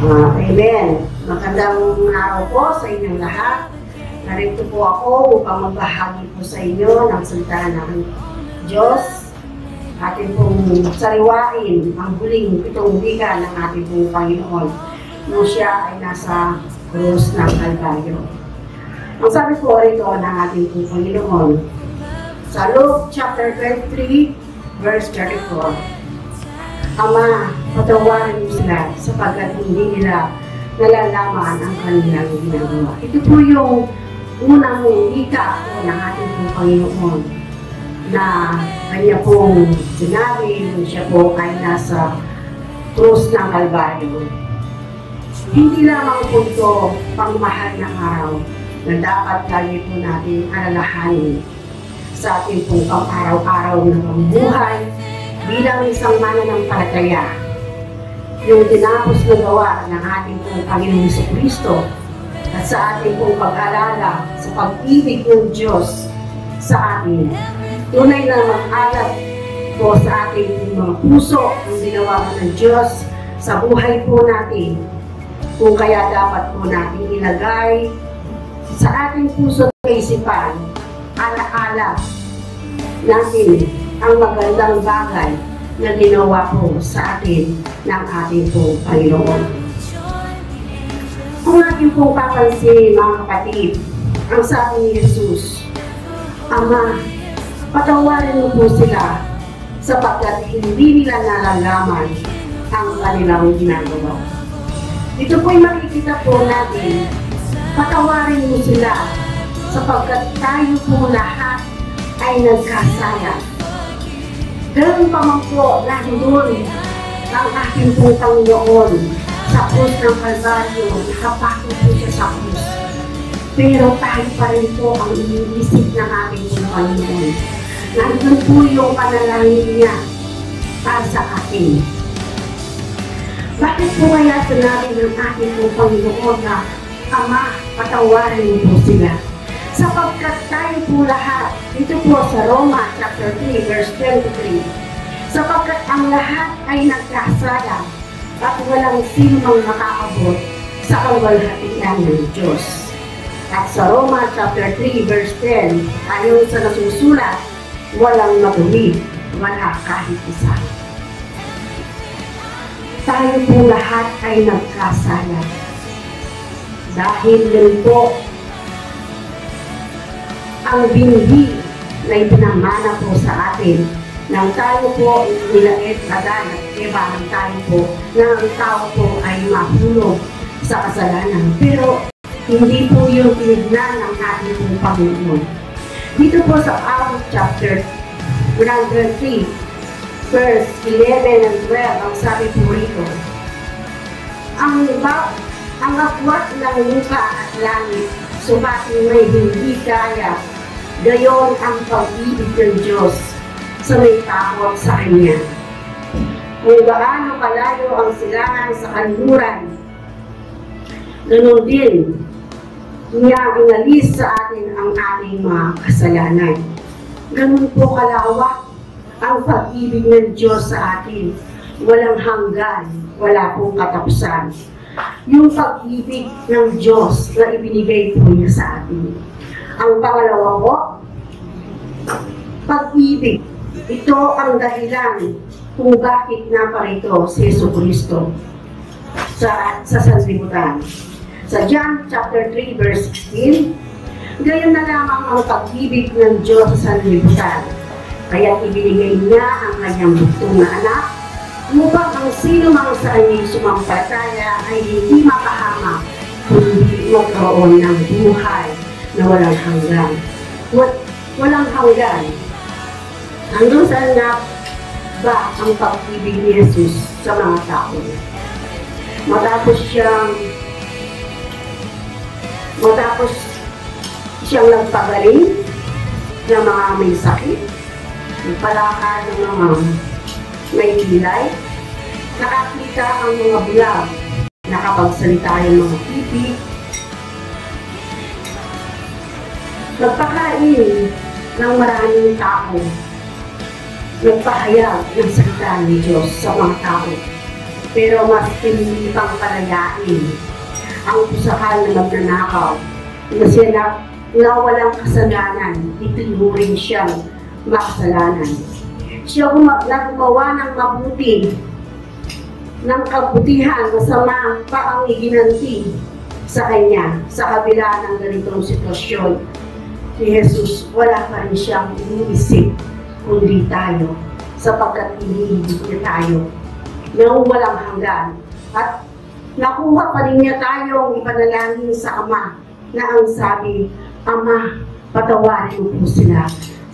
Amen. Magandang araw po sa inyong lahat. Narito po ako upang magbahagi po sa inyo ng salita ng Diyos. Atin pong sariwain ang huling pitong wika ng ating pong Panginoon nung siya ay nasa krus ng Kalbaryo. Ang sabi po rito ng ating pong Panginoon sa Luke chapter 23 verse 34, Ama, patawarin mo sila sapagkat hindi nila nalalaman ang kanilang ginagawa. Ito po yung unang wika po ng ating pong Panginoon na kanya pong sinabi nung siya po ay nasa krus ng Kalbaryo. Hindi lamang po ito pangmahal ng araw na dapat lagi po natin alalahanin sa ating pong pang-araw-araw na pambuhay bilang isang mananampalataya. Yung tinapos na gawa ng ating pong Panginoong Jesucristo at sa ating pong pag-alala sa pag-ibig ng Diyos sa atin. Tunay na mag-alat po sa ating mga puso ang ginawa ng Diyos sa buhay po natin. Kung kaya dapat po natin ilagay sa ating puso at isipan, ala-ala natin ang magandang bagay na ginawa po sa atin ng ating pong Panginoon. Kung ating pong papansin, mga kapatid, ang sabi ni Jesus, Ama, patawarin mo po sila sapagkat hindi nila nalalaman ang kanilang ginagawa. Ito po'y makikita po natin, patawarin mo sila sapagkat tayo po lahat ay nagkasala. Ganun pa man po, nandun ang aking pong Panginoon sa krus ng Kalbaryo, nakapako po siya sa krus. Pero tayo pa rin po ang iniisip ng ating pong Panginoon. Nandun po yung panalangin niya para sa atin. Bakit po kaya sinabi ng ating pong Panginoon na, Ama, patawarin mo po sila? Sapagkat tayo po lahat, dito po sa Roma chapter 3 verse 23, sapagkat ang lahat ay nagkasala at walang sinumang makakabot sa kaluwalhatian ng Diyos. At sa Roma chapter 3 verse 10, ayon sa nasusulat, walang matuwid, wala kahit isa. Tayo po lahat ay nagkasala. Dahil din po ang binhi na ipinamana po sa atin nang tayo po nilait kadan at iba ng tayo po na ang tao po ay mahulog sa kasalanan. Pero hindi po yung tinignan ng ating pong Panginoon. Dito po sa Amos chapter 103 verse 11 and 12, ang sabi po rito, ang akwat ng lupa at langit subating may hindi kaya, gayon ang pag-ibig ng Diyos sa may takot sa Kanya. Kung gaano kalayo ang silangan sa kanluran, ganoon din niya inalis sa atin ang ating mga kasalanan. Ganun po kalawak ang pag-ibig ng Diyos sa atin. Walang hanggan, wala pong katapusan. Yung pag-ibig ng Diyos na ibinigay po niya sa atin. Ang pangalawa po, pag-ibig. Ito ang dahilan kung bakit naparito si Jesucristo sa sanlibutan. Sa John chapter 3 verse 16, gayon na lamang ang pag-ibig ng Diyos sa sanlibutan. Kaya ibinigay niya ang kanyang bugtong na anak upang ang sino mang sa kanyang sumampalataya ay hindi mapahamak kundi magkaroon ng buhay na walang hanggan. Walang hanggan. Hanggang saan na ba ang pag-ibig ni Jesus sa mga tao? Matapos siyang nagpagaling ng mga may sakit, nagpalakad ng mga may kilay, nakakita ang mga bulag, nakapagsalita yung mga pipi, nagpakain ng maraming tao, nagpahayag ng salita ng Diyos sa mga tao. pero mas pinili pang palayain ang pusakal na magnanakaw na siya na walang kasalanan, itinuring siyang makasalanan. Siya gumawa ng mabuti, ng kabutihan, masama pa ang iginanti sa kanya. Sa kabila ng ganitong sitwasyon ni Jesus, wala pa rin siyang iniisip kundi tayo, sapagkat iniibig niya tayo nang walang hanggan. At nakuha pa rin niya tayong ipanalangin sa Ama na ang sabi, Ama, patawarin mo po sila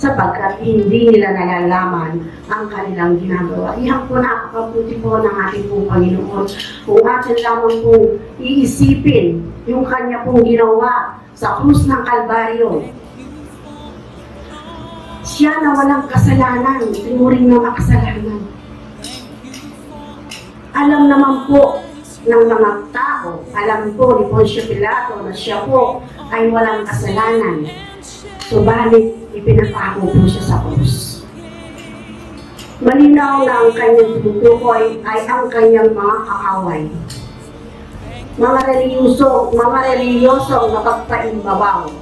sapagkat hindi nila nalalaman ang kanilang ginagawa. Iyan po napakabuti po ng ating pong Panginoon. Kung atin lamang pong iisipin yung kanya pong ginawa sa krus ng Kalbaryo. Siya na walang kasalanan, tinuring na makasalanan. Alam naman po ng mga tao, alam po ni Poncio Pilato na siya po ay walang kasalanan. Subalit, ipinapako po siya sa krus. Malinaw na ang kanyang tinutukoy ay ang kanyang mga kaaway. Mga reliyosong napagpaimbabaw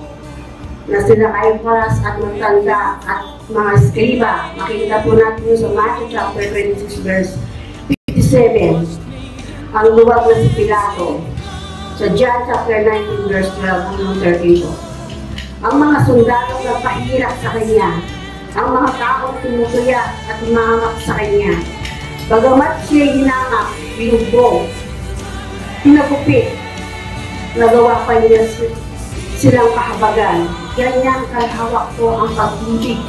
na sila Caiaphas at matanda at mga eskriba. Makikita po natin sa Matthew chapter 26 verse 57. Ang luwag na si Pilato. Sa John chapter 19 verse 12 hanggang 13. Ang mga sundalo na pahirap sa kanya, ang mga taong tumutuya at umangat sa kanya. Bagamat siya hinangak, binugbong, pinagupit, nagawa pa niya silang kahabagan. Ganyan kalhawak po ang pag-ibig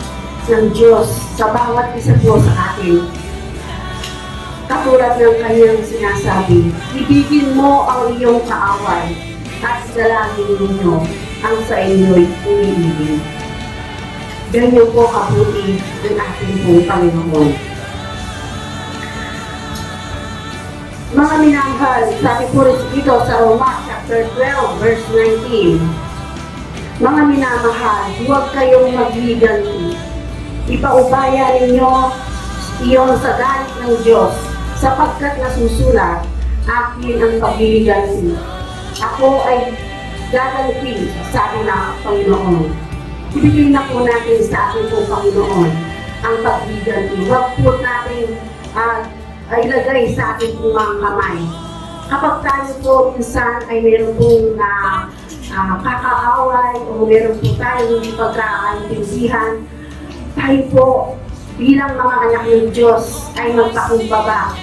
ng Diyos sa bawat isa po sa atin. Katulad ng kanyang sinasabi, ibigin mo ang iyong kaaway at dalangin ninyo ang sa inyo'y iniibig. Ganyan po kabuti ng ating pong Panginoon. Mga minamahal, sabi po rin dito sa Roma chapter 12 verse 19, mga minamahal, huwag kayong magliganti. Ipaubaya ninyo iyon sa galit ng Diyos, sapagkat nasusulat, akin ang pagliliganti. Ako ay gaganti, sabi ng Panginoon. Ibigay na po natin sa ating pong Panginoon ang pagliganti. Huwag po natin ilagay sa ating pong mga kamay. Kapag tayo po minsan ay meron pong kakaaway o meron po tayo hindi pagkakaintindihan, tayo po bilang mga anak ng Diyos ay magpakumbaba.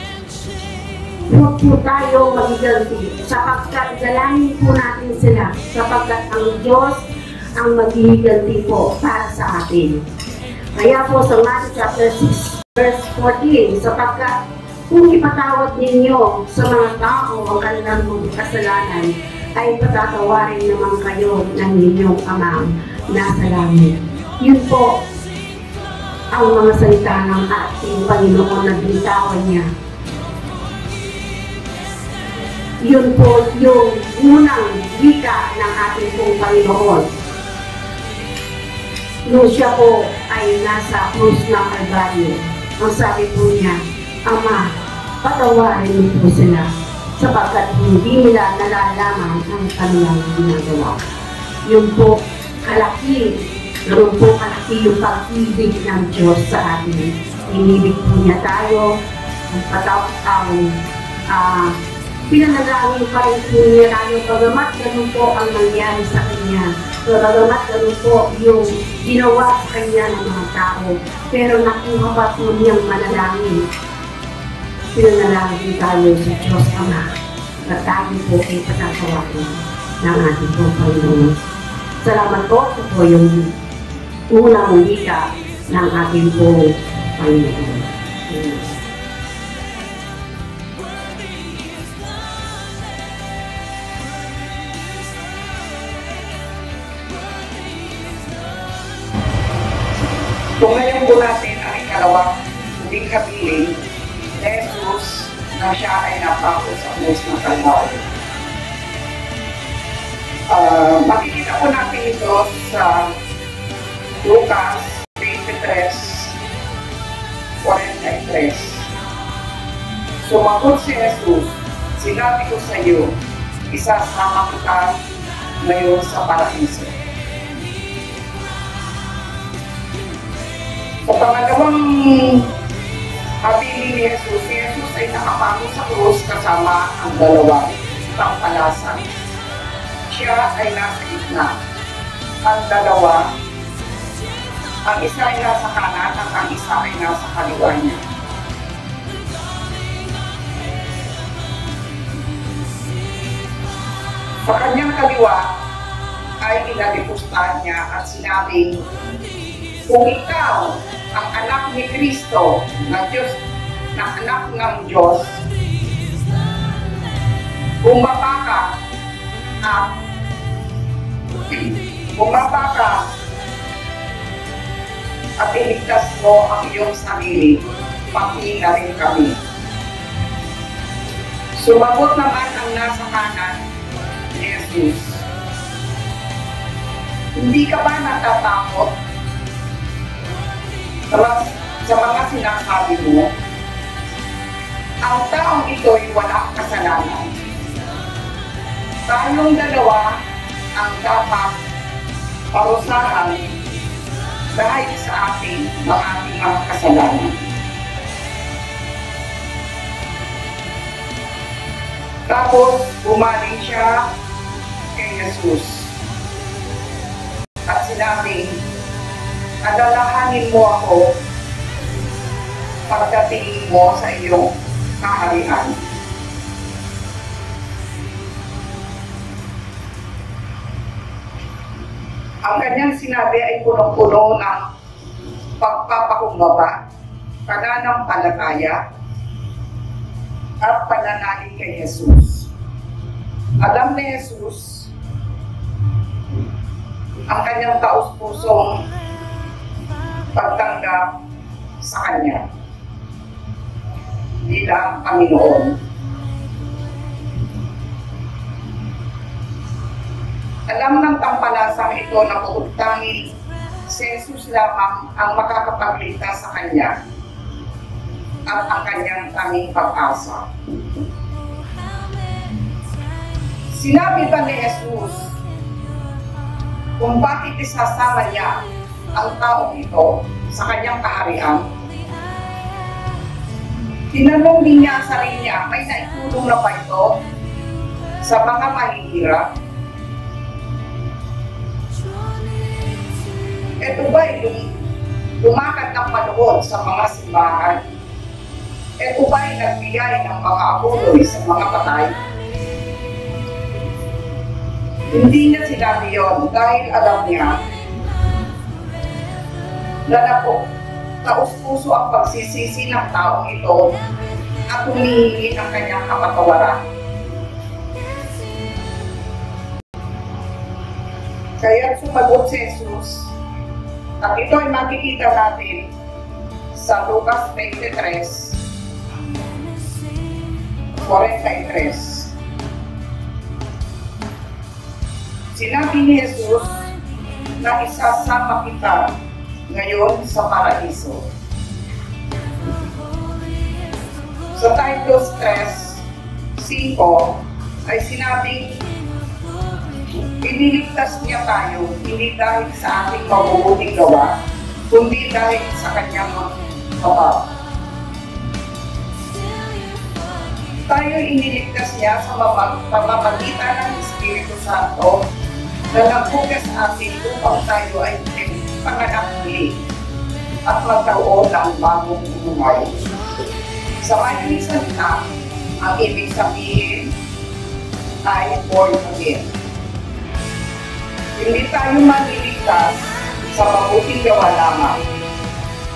Huwag po tayo magiganti sapagkat dalangin po natin sila sapagkat ang Diyos ang maghihiganti po para sa atin. Kaya po sa Matthew chapter 6 verse 14, sapagkat kung ipatawad ninyo sa mga tao ang kanilang mga kasalanan, ay patatawarin naman kayo ng inyong Amang nasa langit. Yun po ang mga salita ng ating Panginoon na binitawan niya. Yun po yung unang wika ng ating pong Panginoon. Nung siya po ay nasa krus ng Kalbaryo, ang sabi po niya, Ama, patawarin niyo po sila sapagkat hindi nila nalalaman ang kanilang ginagawa. Yun po kalaki, yun po kalaki yung pag-ibig ng Diyos sa atin. Inibig po niya tayo, pinanalangin pa rin po niya tayo, bagamat ganun po ang nangyari sa kanya. So, bagamat ganun po yung ginawa sa kanya ng mga tao, pero nakuha pa po niyang manalangin. Pinanalangin tayo sa Diyos Ama na tayo po ay patatawarin ng ating po Panginoon. Salamat po, ito po yung unang wika ng ating po Panginoon. Kung ngayon po natin ang ikalawang huling kabiling, Jesus na siya ay napako sa krus ng Kalbaryo. Makikita po natin ito sa Lucas 23:43. Sumagot si Jesus, sinabi ko sa iyo, isasama kita ngayon sa paraiso. Sa pangalawang habilin ni Jesus, si Jesus ay nakapako sa krus kasama ang dalawang pangpalasan. Siya ay nasa gitna. Ang dalawa, ang isa ay nasa kanan at ang isa ay nasa kaliwa niya. Sa kanyang kaliwa ay inalipustahan niya at sinabing, kung ikaw ang anak ni Kristo na Diyos, na anak ng Diyos, bumaba ka at iligtas mo ang iyong sarili, pati na rin kami. Sumagot naman ang nasa kanan ni Jesus, hindi ka ba natatakot sa mga sinasabi mo? Ang taong ito'y walang kasalanan. Tayong dalawa ang dapat parusahan dahil sa ating mga kasalanan. Tapos bumaling siya kay Jesus at sinabi, alalahanin mo ako pagdating mo sa iyong kaharian. Ang kanyang sinabi ay punong-puno ng pagpapakumbaba, pananampalataya, at pananalig kay Jesus. Alam ni Jesus ang kanyang taus-pusong pagtanggap sa Kanya bilang Panginoon. Alam ng tampalasang ito na tanging si Jesus lamang ang makakapagligtas sa Kanya at ang Kanyang tanging pag-asa. Sinabi ba ni Jesus kung bakit isasama niya ang taong ito sa Kanyang kaharian? Tinanong din niya ang sarili niya, may naitulong na ba ito sa mga mahihirap? Ito ba yung lumakad ng panuod sa mga simbahan? Ito ba yung nagbigay ng mga abuloy sa mga patay? Hindi niya sinabi yun dahil alam niya na taus-puso ang pagsisisi ng taong ito at humihingi ng kanyang kapatawaran. Kaya sumagot si Jesus, at ito ay makikita natin sa Lucas 23:43. Sinabi ni Jesus na isasama kita ngayon sa paraiso. Sa Titus 3:5 ay sinabing iniligtas niya tayo hindi dahil sa ating mabubuting gawa, kundi dahil sa kanyang kapal. Tayo iniligtas niya sa pamamagitan ng Espiritu Santo na nagbukas sa atin upang tayo ay panganak muli at magkaroon ng bagong buhay. Sa maraming salita, ang ibig sabihin ay born again. Hindi tayo maliligtas sa mabuting gawa lamang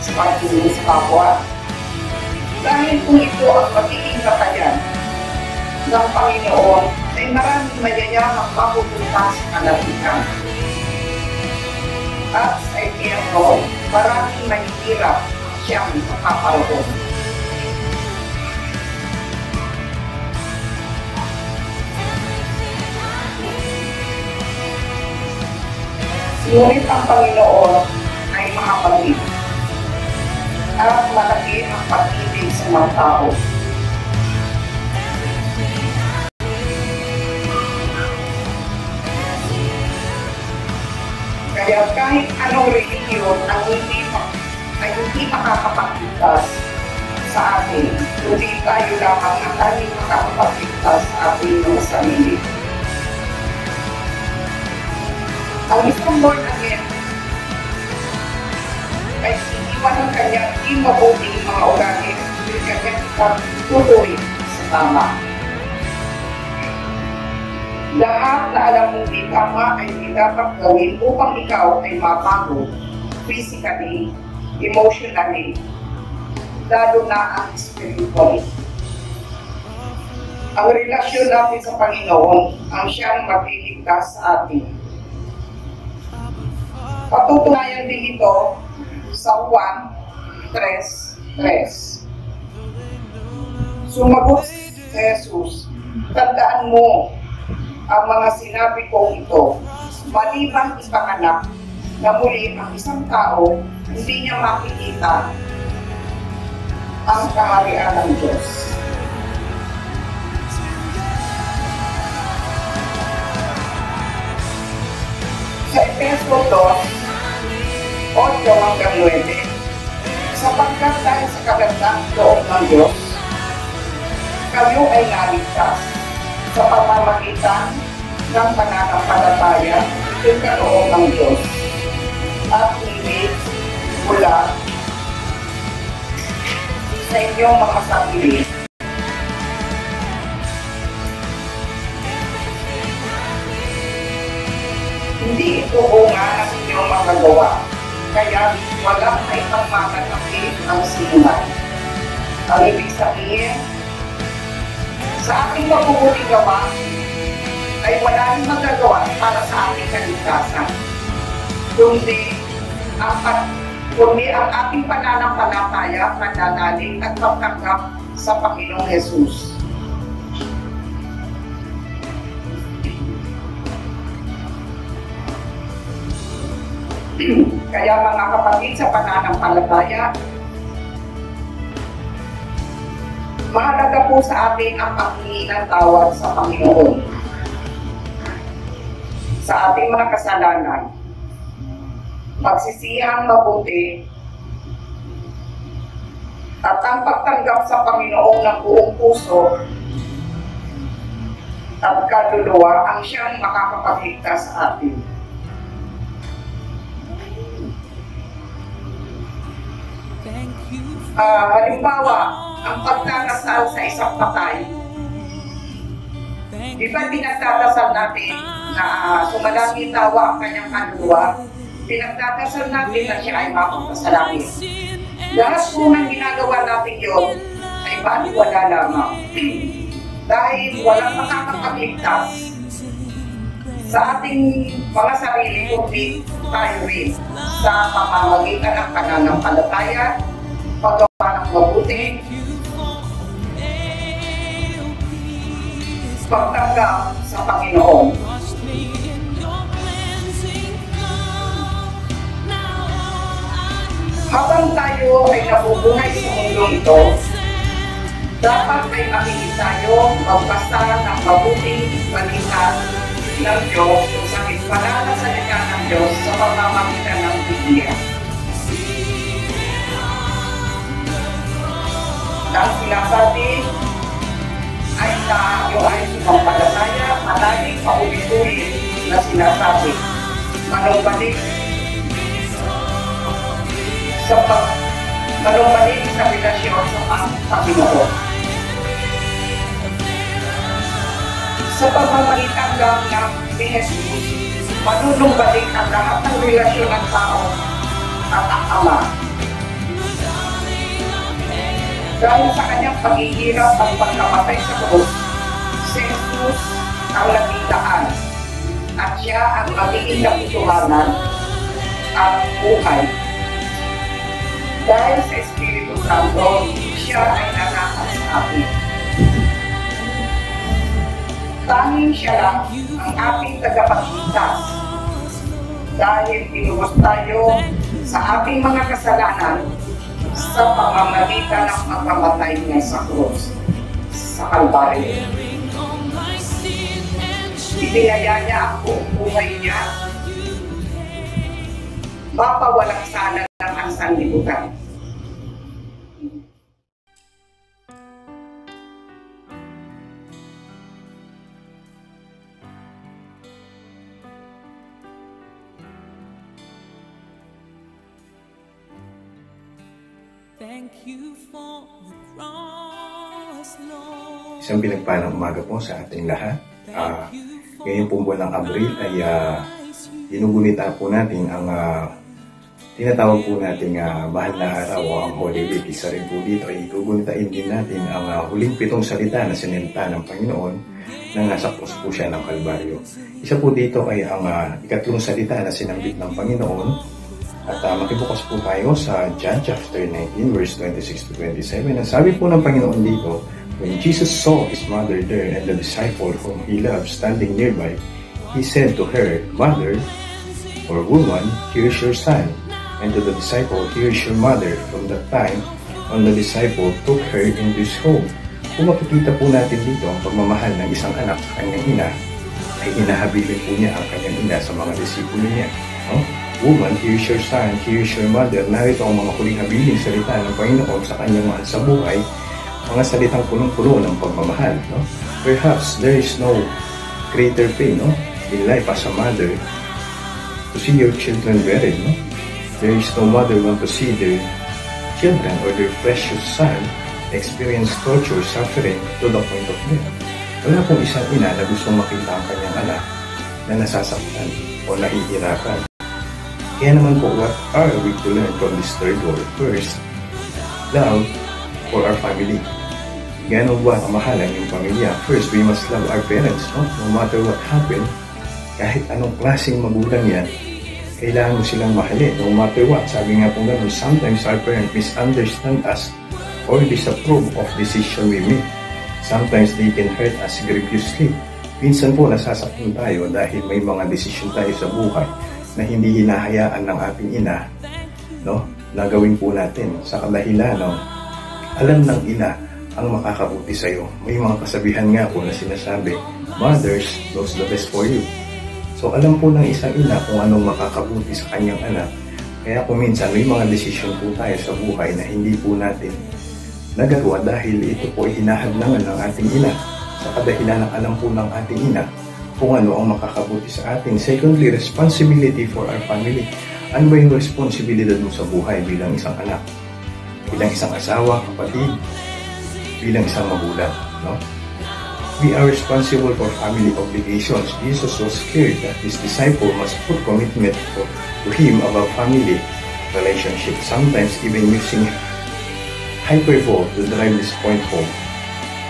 sa pagtulong sa kapwa. Dahil kung ito ang magiging katayan ng Panginoon, ay maraming mayayamang mapupunta sa kalamitan. At sa impyerno, maraming mahihirap siyang makaparoon. Ngunit ang Panginoon ay makapagid at malaki ang pag-ibig sa mga tao. Kaya kahit anong relihiyon ang ay hindi makakapagligtas sa atin, kundi tayo lamang ang tanging makakapagligtas sa ating mga sarili. Ang isang born again ay iniwan ng kanyang di mabuting mga ugali at hindi kanya pagtutuloy sa tama. Lahat na alam mong di tama ay di dapat gawin upang ikaw ay mabago physically, emotionally, lalo na ang spiritually. Ang relasyon natin sa Panginoon ang siyang magliligtas sa atin. Patutunayan din ito sa Juan 3:3. Sumagot si Jesus, "Tandaan mo ang mga sinabi kong ito, maliban ipanganak na muli ang isang tao, hindi niya makikita ang kaharian ng Diyos." Sa Efeso 2:8-9, sapagkat dahil sa kagandang loob ng Diyos, kayo ay naligtas sa pamamagitan ng pananampalataya sa loob ng Diyos at hindi mula sa inyong mga sarili. Hindi ito nga ang inyong magagawa, kaya walang may pagmamalaki ang sinuman. Ang ibig sabihin, sa ating mabubuting gawa, ay wala rin magagawa para sa ating kaligtasan. Kundi ang ating pananampalataya, pananalig at pagtanggap sa Panginoong Jesus. Kaya mga kapatid sa pananampalataya, mahalaga po sa atin ang paghingi ng tawad sa Panginoon sa ating mga kasalanan, pagsisiyang mabuti, at ang pagtanggap sa Panginoon ng buong puso at kaluluwa ang siyang makakapagligtas sa atin. Halimbawa, ang pagkakasal sa isang patay. Di ba pinagdadasal natin na sumalangit tawa ang kanyang kaluluwa? Pinagdadasal natin na siya ay mapunta sa langit. Lahat po ng ginagawa natin yun ay baliwala lamang. Dahil walang makakapagligtas sa ating mga sarili kundi tayo rin sa pamamagitan ng pananampalataya, paggawa ng mabuti, pagtanggap sa Panginoon. Habang tayo ay nabubuhay sa mundong ito, dapat ay makinig tayo magbasa ng mabuting balita ng Diyos kung sa pananasalita ng Diyos sa pamamagitan ng Biblia. Ang sinasabi ay tayo ay sumampalataya, malaking paulit-ulit na sinasabi, manumbalik sa relasyon sa Panginoon. Sa pamamagitan lang ng ni Jesus, manunumbalik ang lahat ng relasyon ng tao at ang Ama. Dahil sa kanyang paghihirap at pagkamatay sa krus, si Jesus ang naging daan at siya ang magiging katotohanan at buhay. Dahil sa Espiritu Santo, siya ay nanakas sa atin. Tanging siya lang ang ating tagapagligtas dahil tinubos tayo sa ating mga kasalanan sa pamamagitan ng pagkamatay niya sa krus, sa Kalbaryo. Ibinaya niya ang buong buhay niya mapawalang sana ng ang sanlibutan. Isang pinagpalang umaga po sa ating lahat. Ngayon pong buwan ng Abril ay ginugunita po natin ang tinatawag po natin mahal na araw o ang Holy Week. Isa rin po dito ay gugunitain din natin ang huling 7 salita na sinilita ng Panginoon na nasa cross po siya ng Kalbaryo. Isa po dito ay ang 3 salita na sinambit ng Panginoon. At makibukas po tayo sa John chapter 19 verse 26 to 27. Ang sabi po ng Panginoon dito, when Jesus saw his mother there and the disciple whom he loved standing nearby, he said to her, Mother, or woman, here is your son. And to the disciple, here is your mother. From that time on, the disciple took her into his home. Kung makikita po natin dito ang pagmamahal ng isang anak sa kanyang ina, ay hinahabilin po niya ang kanyang ina sa mga disipulo niya. Woman, here is your son, here is your mother. Narito ang mga huling habiling salita ng Panginoon sa kanyang mahal sa buhay, mga salitang punong-puno ng pagmamahal. Perhaps there is no greater pain in life as a mother to see your children buried. There is no mother want to see their children or their precious son experience torture, suffering to the point of death. Wala pong isang ina na gustong makita ang kanyang anak na nasasaktan o nahihirapan. Kaya naman po, what are we to learn from this third word? First, love for our family. Gano'n ba kamahalan yung pamilya? First, we must love our parents. No matter what happened, kahit anong klaseng magulang yan, kailangan mo silang mahalin. No matter what, sabi nga po gano'n, sometimes our parents misunderstand us or disapprove of decision we make. Sometimes they can hurt us grievously. Minsan po nasasaktan tayo dahil may mga desisyon tayo sa buhay na hindi hinahayaan ng ating ina, na gawin po natin sa kadahilan alam ng ina ang makakabuti sa iyo. May mga kasabihan nga po na sinasabi, mothers knows the best for you. So alam po ng isang ina kung anong makakabuti sa kanyang anak. Kaya kung minsan may mga desisyon po tayo sa buhay na hindi po natin nagawa dahil ito po ay hinahadlangan ng ating ina sa kadahilan ng alam po ng ating ina kung ano ang makakabuti sa atin. Secondly, responsibility for our family. Ano ba yung responsibilidad mo sa buhay bilang isang anak? Bilang isang asawa, kapatid, bilang isang magulang. We are responsible for family obligations. Jesus was scared that his disciple must put commitment to him about family relationship, sometimes even using hyperbole to drive this point home.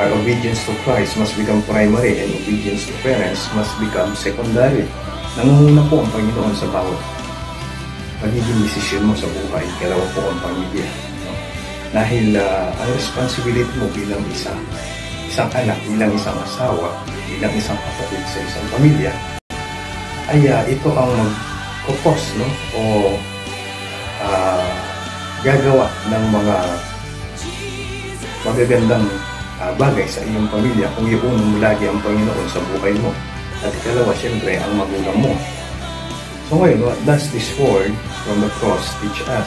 Our obedience to Christ must become primary and obedience to parents must become secondary. Nangunguna po ang Panginoon sa bawat magiging desisyon mo sa buhay. Kalawa po ang pamilya. Dahil ang responsibility mo bilang isang anak, bilang isang asawa, bilang isang kapatid sa isang pamilya, ay ito ang magkukos o gagawa ng mga magagandang bagay sa iyong pamilya kung iuunan mo lagi ang Panginoon sa buhay mo. At ikalawa, siyempre, ang magulang mo. So ngayon, what does this word from the cross teach us?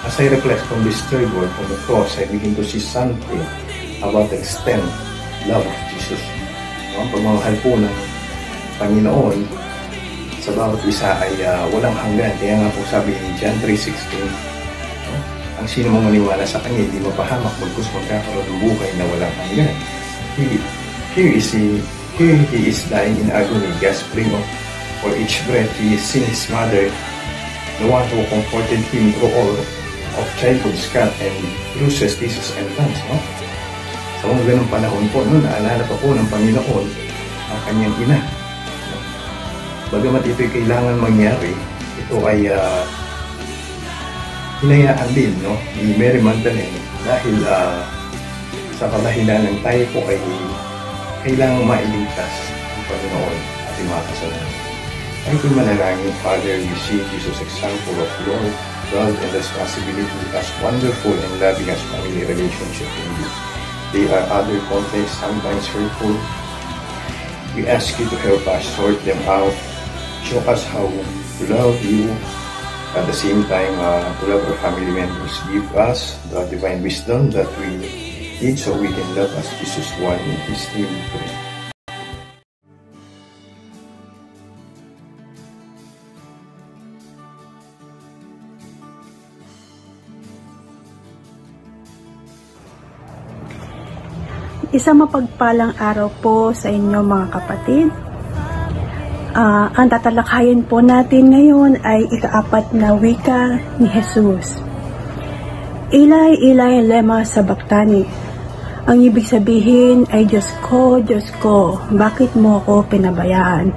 As I reflect from this third word from the cross, I begin to see something about the extent love of Jesus. Ang pagmamahal po ng Panginoon sa bawat isa ay walang hanggan. Kaya nga po sabi ni John 3:16, ang sino mong maniwala sa Kanya, hindi mapahamak, bagkus magkakaroon ng buhay na walang hanggan. Here he is dying in agony, gasping for each breath. He is seeing his mother, the one who comforted him through all of childhood scat and bruises, kisses, and thumbs. Sa mga ganong panahon po, naalala pa po ng Panginoon ang kanyang ina. Bagamat ito'y kailangan mangyari, ito ay hinayaan din ni Mary Magdalene dahil sa kadahilanan tayo po ay kailangang mailigtas ang Panginoon at mga kasalanan. Ay kung manalangin, Father, we see Jesus' example of love and responsibility as wonderful and loving as family relationship in you. They are other complex, sometimes hurtful. We ask you to help us sort them out. Show us how to love you At the same time, to love our family members, give us the divine wisdom that we need so we can love as Jesus one. In His name we pray. Isang mapagpalang araw po sa inyo mga kapatid. Ang tatalakayin po natin ngayon ay ika-4 na wika ni Jesus. Eli, Eli, lema sabachthani. Ang ibig sabihin ay Diyos ko, bakit mo ako pinabayaan?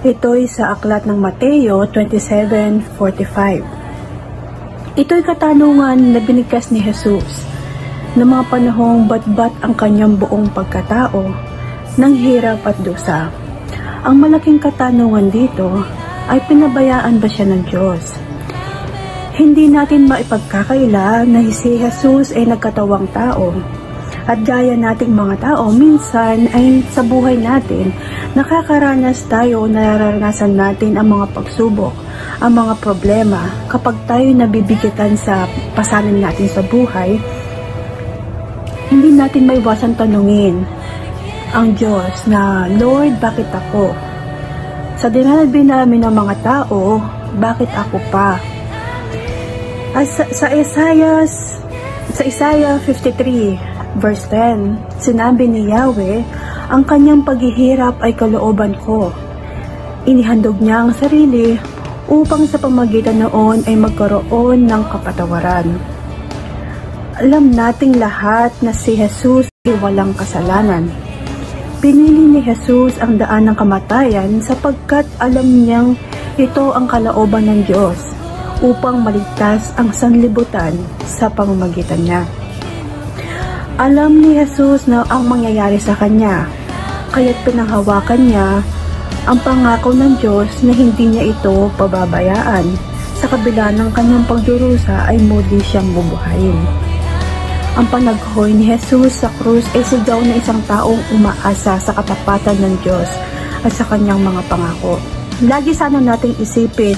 Ito'y sa aklat ng Mateo 27:45. Ito'y katanungan na binigkas ni Jesus na mga panahong batbat ang kanyang buong pagkatao ng hirap at dusa. Ang malaking katanungan dito ay pinabayaan ba siya ng Diyos? Hindi natin maipagkakaila na si Jesus ay nagkatawang tao. At gaya nating mga tao, minsan ay sa buhay natin, nakakaranas tayo, nararanasan natin ang mga pagsubok, ang mga problema. Kapag tayo nabibigatan sa pasanin natin sa buhay, hindi natin maiwasan tanungin ang Diyos na, Lord, bakit ako? Sa dinalbi namin ng mga tao, bakit ako pa? At sa Isaiah 53 verse 10, sinabi ni Yahweh, ang kanyang paghihirap ay kalooban ko. Inihandog niya ang sarili upang sa pamagitan noon ay magkaroon ng kapatawaran. Alam nating lahat na si Jesus ay walang kasalanan. Pinili ni Jesus ang daan ng kamatayan sapagkat alam niyang ito ang kalooban ng Diyos upang maligtas ang sanlibutan sa pamamagitan niya. Alam ni Jesus na ang mangyayari sa kanya, kaya't pinanghawakan niya ang pangako ng Diyos na hindi niya ito pababayaan. Sa kabila ng kanyang pagdurusa ay muli siyang bubuhayin. Ang panaghoy ni Jesus sa krus ay sigaw na isang taong umaasa sa katapatan ng Diyos at sa kanyang mga pangako. Lagi sana nating isipin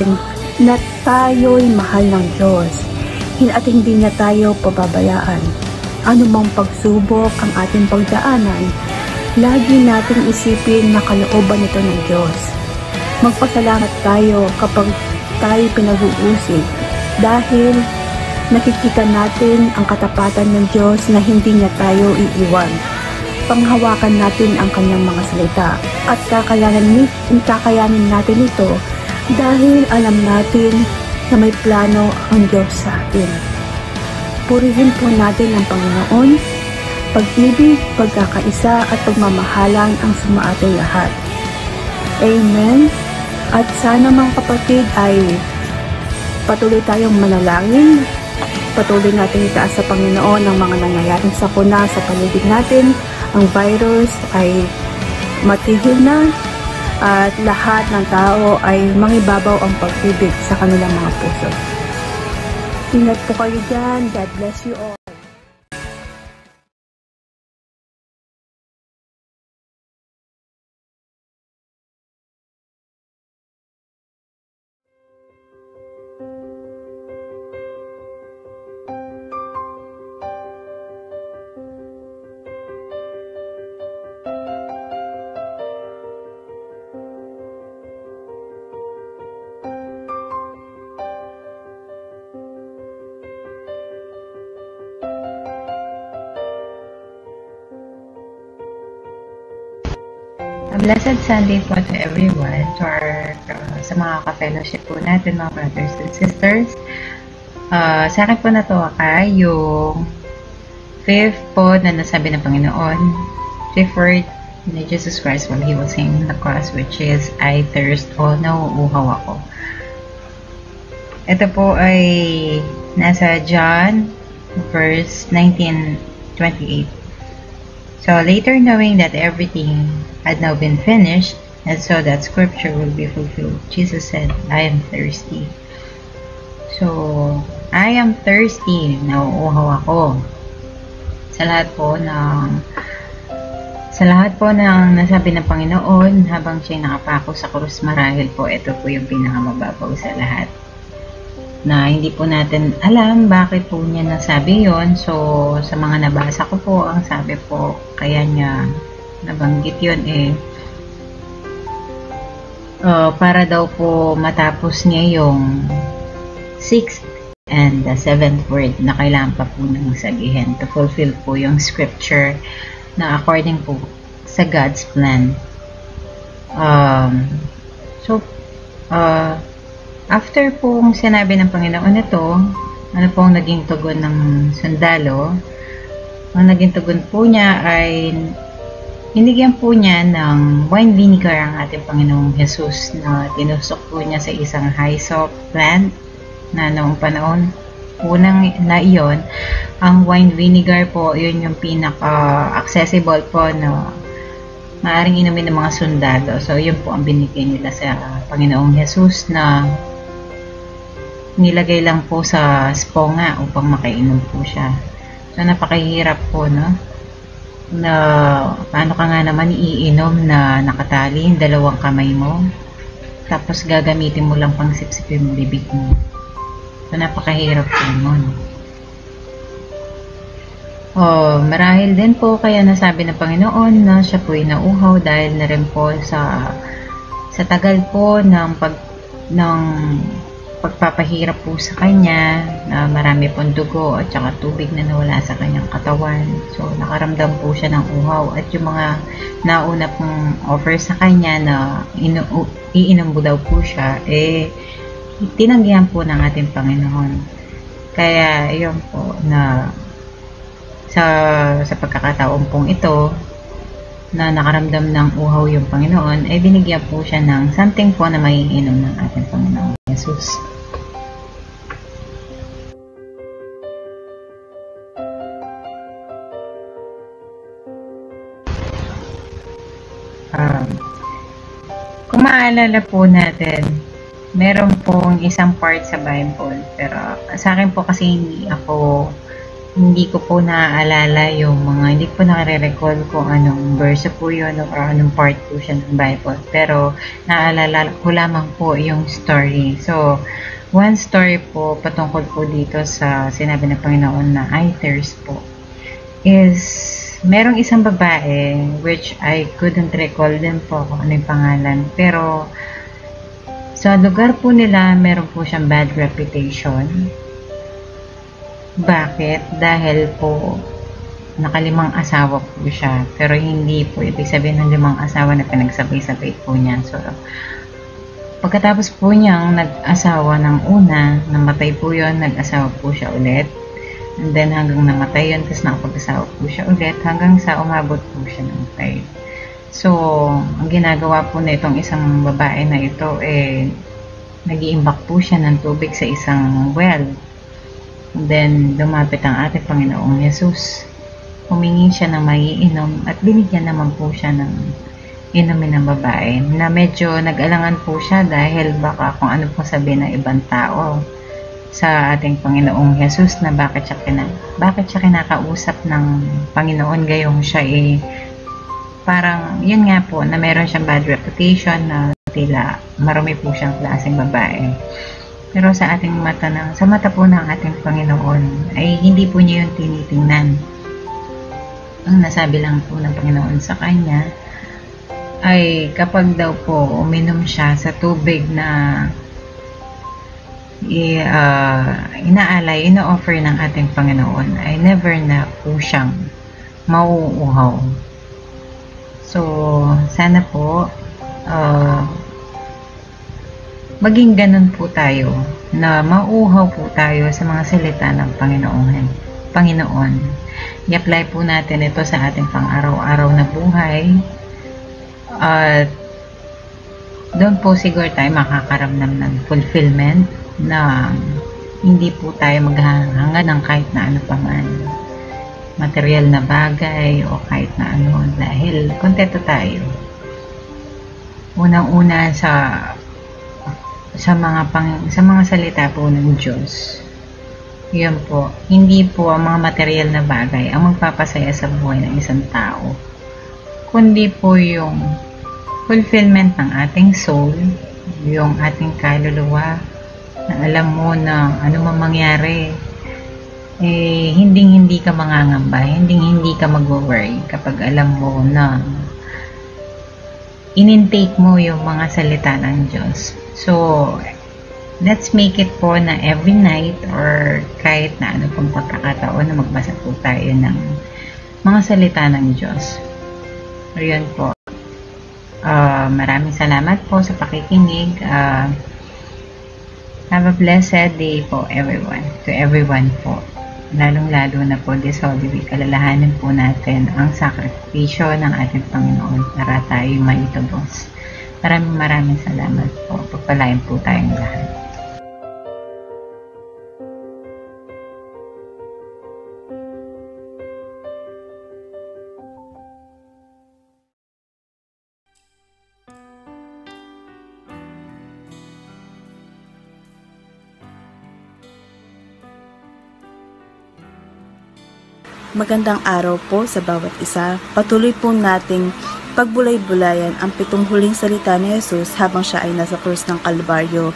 na tayo'y mahal ng Diyos at hindi niya tayo pababayaan. Ano mang pagsubok ang ating pagdaanan, lagi nating isipin na kalooban ito ng Diyos. Magpasalamat tayo kapag tayo pinag-uusig dahil nakikita natin ang katapatan ng Diyos na hindi niya tayo iiwan. Panghawakan natin ang kanyang mga salita at kakayanin natin ito dahil alam natin na may plano ang Diyos sa atin. Purihin po natin ang Panginoon, pag-ibig, pagkakaisa at pagmamahalan ang sumaating lahat. Amen. At sana mga kapatid ay patuloy tayong manalangin. Patuloy natin itaas sa Panginoon ang mga nangyayaring sakuna sa paligid natin. Ang virus ay matigil na at lahat ng tao ay mangibabaw ang pag-ibig sa kanilang mga puso. Ingat po kayo dyan. God bless you all. A blessed Sunday po to everyone, to our, sa mga ka-fellowship po natin, mga brothers and sisters. Sa akin po natawaka yung fifth po na nasabi ng Panginoon, fifth word ni Jesus Christ while He was hanging on the cross, which is, I thirst o nauuhaw ako. Ito po ay nasa John verse 19:28. So later, knowing that everything had now been finished, and so that scripture will be fulfilled, Jesus said, I am thirsty. So, I am thirsty, nauuhaw ako. Sa lahat po ng nasabi ng Panginoon habang siya'y nakapako sa krus, marahil po ito po yung pinakamababaw sa lahat. na hindi po natin alam bakit po niya nasabi yon. So, sa mga nabasa ko po, ang sabi po, kaya niya nabanggit yun para daw po matapos niya yung 6th and the 7th word na kailangan pa po nang sabihin to fulfill po yung scripture na according po sa God's plan. After pong sinabi ng Panginoon ito, ano pong naging tugon ng sundalo? Ang naging tugon po niya ay hinigyan po niya ng wine vinegar ang ating Panginoong Jesus na tinusok po niya sa isang hyssop plant na noong panahon unang na iyon. Ang wine vinegar po, yun yung pinaka-accessible po na maaaring inumin ng mga sundalo. So, yun po ang binigay nila sa Panginoong Jesus na nilagay lang po sa sponga upang makainom po siya. So, napakahirap po, no? Na paano ka nga naman iinom na nakatali yung dalawang kamay mo, tapos gagamitin mo lang pang sipsipin mo bibig mo. So, napakahirap po nun. Marahil din po kaya nasabi ng Panginoon na siya po ay nauhaw dahil na rin po sa tagal po ng pagpapahirap po sa kanya na marami pong dugo at saka tubig na nawala sa kanyang katawan. So, nakaramdam po siya ng uhaw at yung mga nauna pong offer sa kanya na iinom daw po siya, tinanggihan po ng ating Panginoon. Kaya, yun po na sa pagkakataon pong ito na nakaramdam ng uhaw yung Panginoon, ay binigyan po siya ng something po na maiinom ng ating Panginoon Jesus. Kung maalala po natin, meron pong isang part sa Bible, pero sa akin po kasi hindi ko po naaalala yung mga, hindi po nakare-recall kung anong verse po yun or anong part po siya ng Bible. Pero naalala ko lamang po yung story. So, one story po patungkol po dito sa sinabi ng Panginoon na I thirst po is merong isang babae which I couldn't recall din po kung ano yung pangalan. Pero sa lugar po nila, meron po siyang bad reputation. Bakit? Dahil po nakalimang asawa po siya. Pero hindi po ibig sabihin ng limang asawa na pinagsabay-sabay po niya. So, pagkatapos po niyang nag-asawa ng una, namatay po yun, nag-asawa po siya ulit. And then hanggang namatay yun, tapos nakapag-asawa po siya ulit, hanggang sa umabot po siya ng 5. So, ang ginagawa po na itong isang babae na ito, nag-iimbak po siya ng tubig sa isang well. Then, lumapit ang ating Panginoong Jesus. Humingi siya ng maiinom at binigyan naman po siya ng inumin ng babae na medyo nag-alangan po siya dahil baka kung ano po sabihin ng ibang tao sa ating Panginoong Jesus na bakit siya kinakausap ng Panginoon gayong siya parang yun nga po na meron siyang bad reputation na tila marami po siyang klaseng babae. Pero sa ating mata sa mata po ng ating Panginoon ay hindi po niya yung tinitingnan. Ang nasabi lang po ng Panginoon sa kanya ay kapag daw po uminom siya sa tubig na inaalay, ino-offer ng ating Panginoon ay never na po siyang mauuhaw. So, sana po maging ganun po tayo na mauuhaw po tayo sa mga salita ng Panginoon. I-apply po natin ito sa ating pang-araw-araw na buhay at doon po siguro tayo makakaramdam ng fulfillment na hindi po tayo maghahanga ng kahit na ano pa man, material na bagay o kahit na ano, dahil kontento tayo. Unang-una sa mga salita po ng Diyos. Yun po, hindi po ang mga material na bagay ang magpapasaya sa buhay ng isang tao, kundi po yung fulfillment ng ating soul, yung ating kaluluwa, na alam mo na ano man mangyari, hindi ka mangangamba, hindi ka mag-worry kapag alam mo na in-intake mo yung mga salita ng Diyos. So, let's make it po na every night or kahit na ano pong pagkakataon na magbasa po tayo ng mga salita ng Diyos. So, yun po. Maraming salamat po sa pakikinig. Have a blessed day po everyone. To everyone po. Lalong-lalo na po this Holy Week, alalahanin po natin ang sakripisyo ng ating Panginoon para tayo maitubos. Maraming salamat po. Pagpalain po tayong lahat. Magandang araw po sa bawat isa. Patuloy po nating pagbulay-bulayan ang 7 huling salita ni Jesus habang siya ay nasa krus ng Kalbaryo.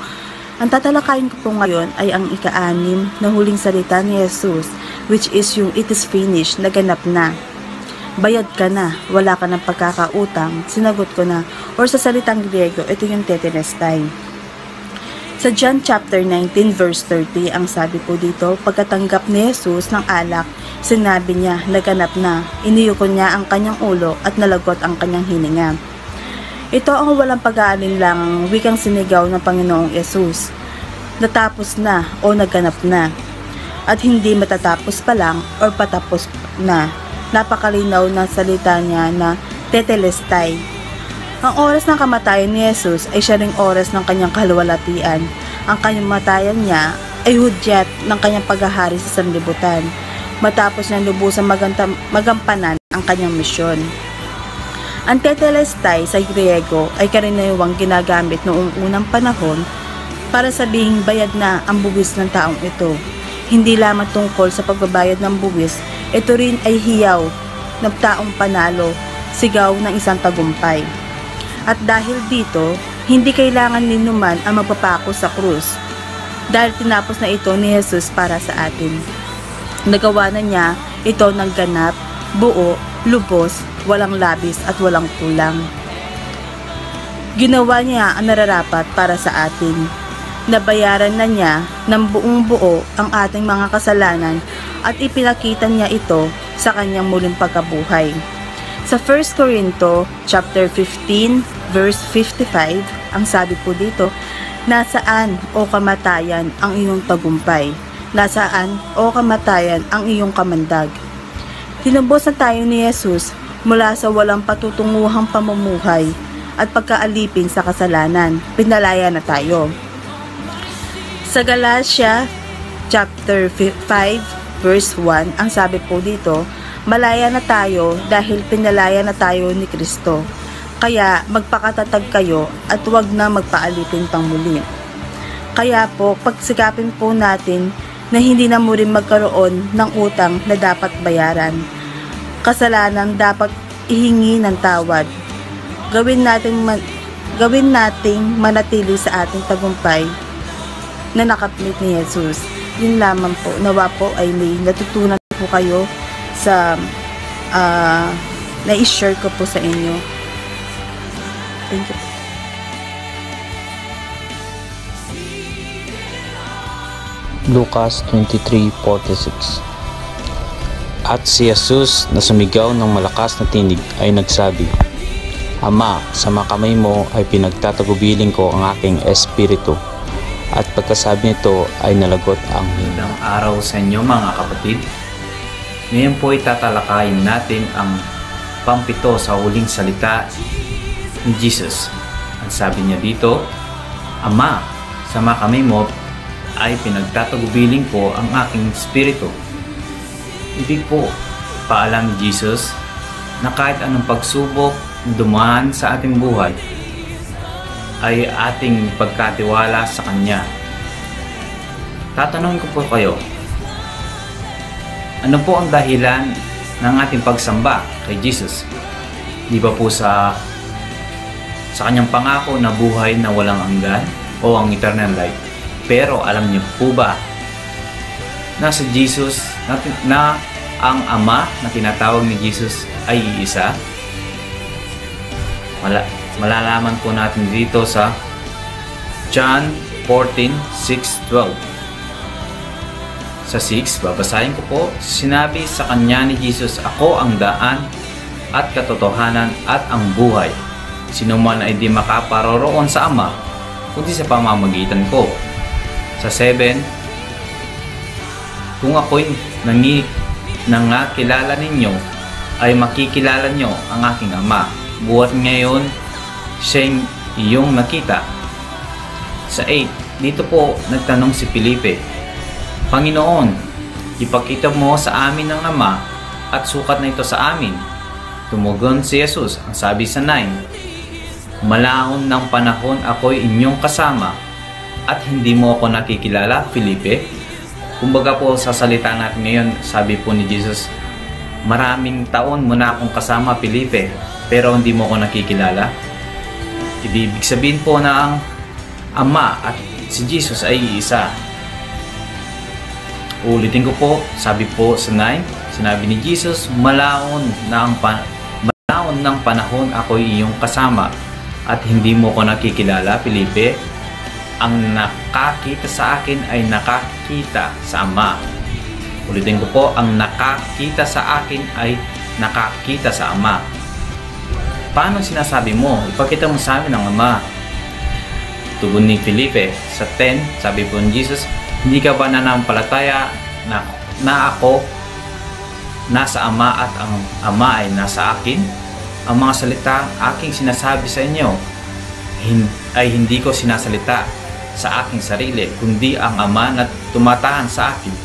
Ang tatalakayin ko po ngayon ay ang ika-6 na huling salita ni Jesus, which is yung it is finished, naganap na. Bayad ka na, wala ka ng pagkakautang, sinagot ko na, or sa salitang Griego, ito yung tetelestai. Sa John chapter 19 verse 30, ang sabi po dito, pagkatanggap ni Jesus ng alak, sinabi niya, naganap na, iniyuko niya ang kanyang ulo at nalagot ang kanyang hininga. Ito ang walang pag-aalinlangang wikang sinigaw ng Panginoong Jesus. Natapos na o naganap na. At hindi matatapos pa lang o patapos na. Napakalinaw ng salita niya na tetelestai. Ang oras ng kamatayan ni Jesus ay siya ring oras ng kanyang kaluwalhatian. Ang kamatayan niya ay hudyat ng kanyang paghahari sa sanlibutan. Matapos niyang lubusang magampanan ang kanyang misyon. Ang tetelestai sa Griego ay karaniwang ginagamit noong unang panahon para sabihing bayad na ang buwis ng taong ito. Hindi lamang tungkol sa pagbabayad ng buwis, ito rin ay hiyaw ng taong panalo, sigaw ng isang tagumpay. At dahil dito, hindi kailangan ninuman ang magpapako sa krus dahil tinapos na ito ni Jesus para sa atin. Nagawa na niya ito ng ganap, buo, lubos, walang labis at walang kulang. Ginawa niya ang nararapat para sa atin. Nabayaran na niya ng buong buo ang ating mga kasalanan at ipinakita niya ito sa kanyang muling pagkabuhay. Sa 1 Corinto chapter 15 verse 55, ang sabi po dito, nasaan o kamatayan ang iyong tagumpay? Nasaan o kamatayan ang iyong kamandag? Tinubos na tayo ni Jesus mula sa walang patutunguhang pamumuhay at pagkaalipin sa kasalanan. Pinalaya na tayo. Sa Galatia chapter 5 verse 1, ang sabi po dito, malaya na tayo dahil pinalaya na tayo ni Kristo. Kaya magpakatatag kayo at huwag na magpaalipin pang muli. Kaya po, pagsikapin po natin na hindi na muli magkaroon ng utang na dapat bayaran. Kasalanan dapat ihingi ng tawad. Gawin nating manatili sa ating tagumpay na nakaplit ni Jesus. Yun lamang po. Nawa po ay may natutunan po kayo sa na-share ko po sa inyo. Thank you. Lucas 23:46. At si Jesus na sumigaw ng malakas na tinig ay nagsabi, Ama, sa mga kamay mo ay pinagtatagubilin ko ang aking espiritu. At pagkasabi nito ay nalagot ang hininga. Magandang araw sa inyo mga kapatid. Ngayon po itatalakayin natin ang pampito sa huling salita ni Jesus. Ang sabi niya dito, Ama, sa mga kamay mo ay pinagtatagubilin ko ang aking espiritu. Ibig po, paalam ni Jesus na kahit anong pagsubok na dumaan sa ating buhay ay ating pagkatiwala sa Kanya. Tatanungin ko po kayo, ano po ang dahilan ng ating pagsamba kay Jesus? Di ba po sa Kanyang pangako na buhay na walang hanggan o ang eternal life? Pero alam niyo po ba na si Jesus, na ang Ama na tinatawag ni Jesus ay iisa? Malalaman po natin dito sa John 14:6-12. Sa 6, babasahin ko po. Sinabi sa kanya ni Jesus, "Ako ang daan at katotohanan at ang buhay. Sino man ay di makaparoroon sa Ama, kundi sa pamamagitan ko." Sa 7, "Kung ako'y nangakilala ninyo, ay makikilala nyo ang aking Ama. Buhat ngayon, siya'y iyong nakita." Sa 8, dito po nagtanong si Felipe, "Panginoon, ipakita mo sa amin ang Ama at sukat na ito sa amin." Tumugon si Jesus, ang sabi sa 9, "Malahon ng panahon ako'y inyong kasama at hindi mo ako nakikilala, Felipe." Kumbaga po sa salita natin ngayon, sabi po ni Jesus, "Maraming taon mo na akong kasama, Felipe, pero hindi mo ako nakikilala." Ibig sabihin po na ang Ama at si Jesus ay iisa. Ulitin ko po, sabi po sa 9, sinabi ni Jesus, malahon ng panahon ako'y iyong kasama at hindi mo ko nakikilala, Felipe. Ang nakakita sa akin ay nakakita sa Ama. Ulitin ko po, ang nakakita sa akin ay nakakita sa Ama. Paano sinasabi mo? Ipakita mo sa amin ang Ama. Tugon ni Felipe sa 10, sabi po ni Jesus, "Hindi ka ba nanampalataya na ako nasa Ama at ang Ama ay nasa akin? Ang mga salita aking sinasabi sa inyo ay hindi ko sinasalita sa aking sarili, kundi ang Ama na tumatahan sa akin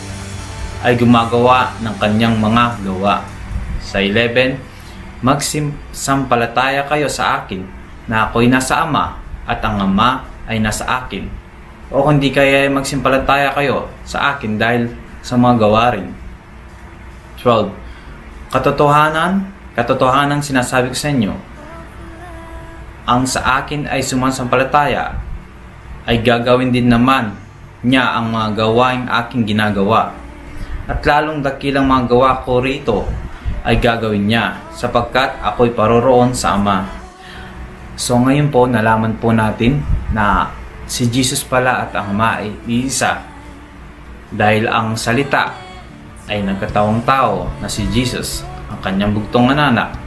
ay gumagawa ng kanyang mga gawa." Sa 11, "Magsampalataya kayo sa akin na ako'y nasa Ama at ang Ama ay nasa akin. O hindi kaya magsimpalataya kayo sa akin dahil sa mga gawain." 12. Katotohanan sinasabi ko sa inyo, ang sa akin ay sumasampalataya ay gagawin din naman niya ang mga gawaing aking ginagawa. At lalong dakilang mga gawa ko rito ay gagawin niya, sapagkat ako'y paroroon sa Ama. So ngayon po, nalaman po natin na si Jesus pala at ang Ama ay iisa. Dahil ang salita ay nagkataong tao na si Jesus, ang kanyang bugtong anak.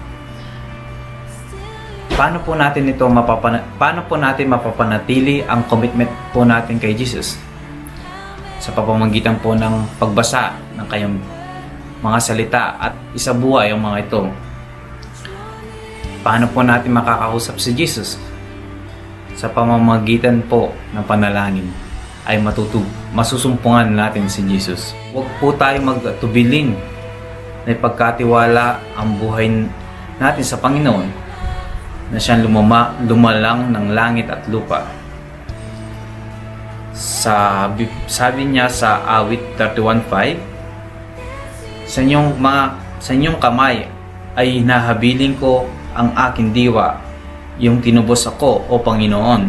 Paano po natin mapapanatili ang commitment po natin kay Jesus? Sa pamamagitan po ng pagbasa ng kanyang mga salita at isabuhay ang mga ito. Paano po natin makakausap si Jesus? Sa pamamagitan po ng panalangin ay masusumpungan natin si Jesus. Huwag po tayo magtubiling na ipagkatiwala ang buhay natin sa Panginoon na siyang lumalang ng langit at lupa. Sabi niya sa awit 31:5, sa inyong kamay ay hinahabiling ko ang aking diwa, yung tinubos ako, o Panginoon,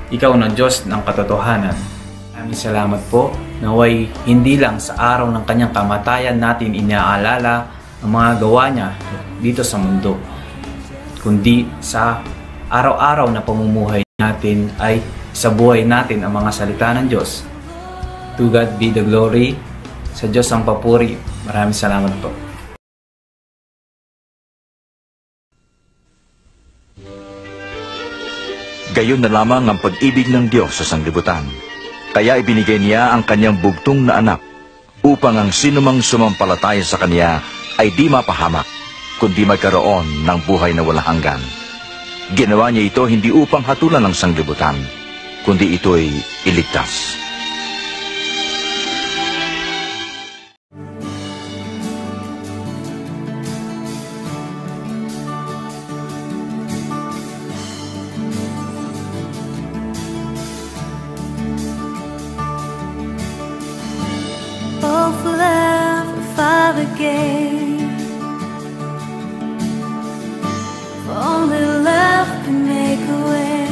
ikaw na Diyos ng katotohanan. Maraming salamat po, naway hindi lang sa araw ng kanyang kamatayan natin inaalala ang mga gawa niya dito sa mundo, kundi sa araw-araw na pamumuhay natin ay sa buhay natin ang mga salita ng Diyos. To God be the glory. Sa Diyos ang papuri. Maraming salamat po. Gayon na lamang ang pag-ibig ng Diyos sa sanglibutan. Kaya ibinigay niya ang kanyang bugtong na anak upang ang sinumang sumampalataya sa kanya ay di mapahamak, kundi magkaroon ng buhay na walang hanggan. Ginawa niya ito hindi upang hatulan ng sanglibutan, kundi ito'y iligtas. Oh, for love, Father gave, for only love can make a way.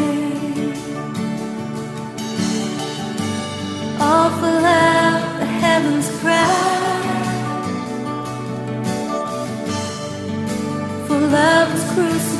was crucified.